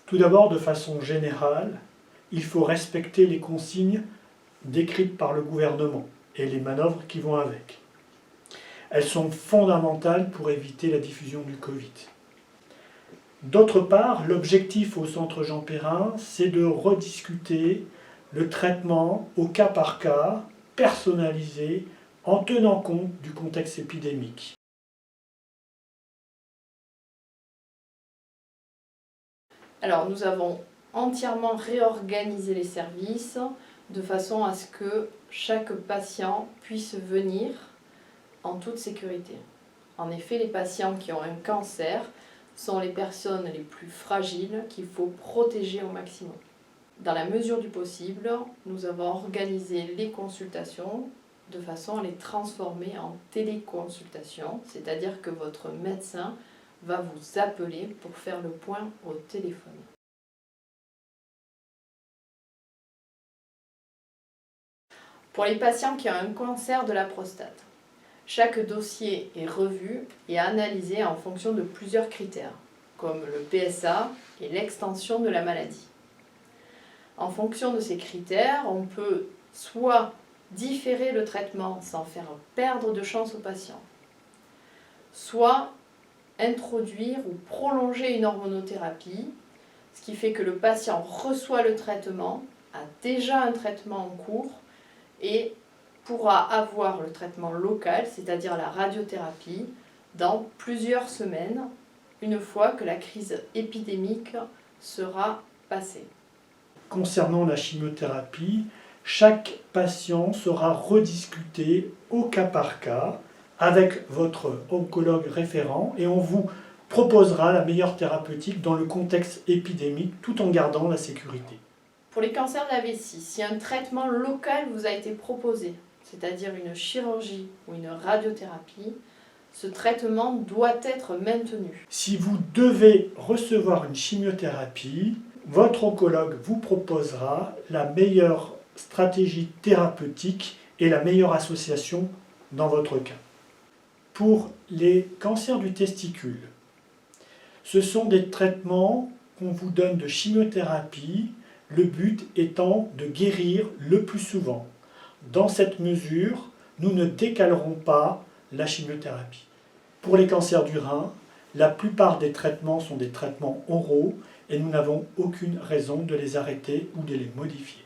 Tout d'abord, de façon générale, il faut respecter les consignes décrites par le gouvernement et les manœuvres qui vont avec. Elles sont fondamentales pour éviter la diffusion du Covid. D'autre part, l'objectif au Centre Jean Perrin, c'est de rediscuter le traitement au cas par cas, personnalisé, en tenant compte du contexte épidémique. Alors nous avons entièrement réorganisé les services de façon à ce que chaque patient puisse venir en toute sécurité. En effet, les patients qui ont un cancer sont les personnes les plus fragiles qu'il faut protéger au maximum. Dans la mesure du possible, nous avons organisé les consultations de façon à les transformer en téléconsultations, c'est-à-dire que votre médecin va vous appeler pour faire le point au téléphone. Pour les patients qui ont un cancer de la prostate, chaque dossier est revu et analysé en fonction de plusieurs critères, comme le PSA et l'extension de la maladie. En fonction de ces critères, on peut soit différer le traitement sans faire perdre de chance au patient, soit introduire ou prolonger une hormonothérapie, ce qui fait que le patient reçoit le traitement, a déjà un traitement en cours et pourra avoir le traitement local, c'est-à-dire la radiothérapie, dans plusieurs semaines, une fois que la crise épidémique sera passée. Concernant la chimiothérapie, chaque patient sera rediscuté au cas par cas avec votre oncologue référent et on vous proposera la meilleure thérapeutique dans le contexte épidémique tout en gardant la sécurité. Pour les cancers de la vessie, si un traitement local vous a été proposé, c'est-à-dire une chirurgie ou une radiothérapie, ce traitement doit être maintenu. Si vous devez recevoir une chimiothérapie, votre oncologue vous proposera la meilleure stratégie thérapeutique et la meilleure association dans votre cas. Pour les cancers du testicule, ce sont des traitements qu'on vous donne de chimiothérapie, le but étant de guérir le plus souvent. Dans cette mesure, nous ne décalerons pas la chimiothérapie. Pour les cancers du rein, la plupart des traitements sont des traitements oraux et nous n'avons aucune raison de les arrêter ou de les modifier.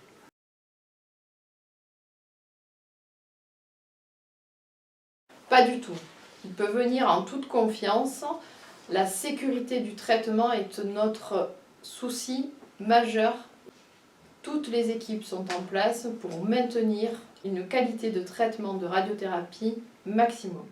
Pas du tout. Il peut venir en toute confiance. La sécurité du traitement est notre souci majeur. Toutes les équipes sont en place pour maintenir une qualité de traitement de radiothérapie maximum.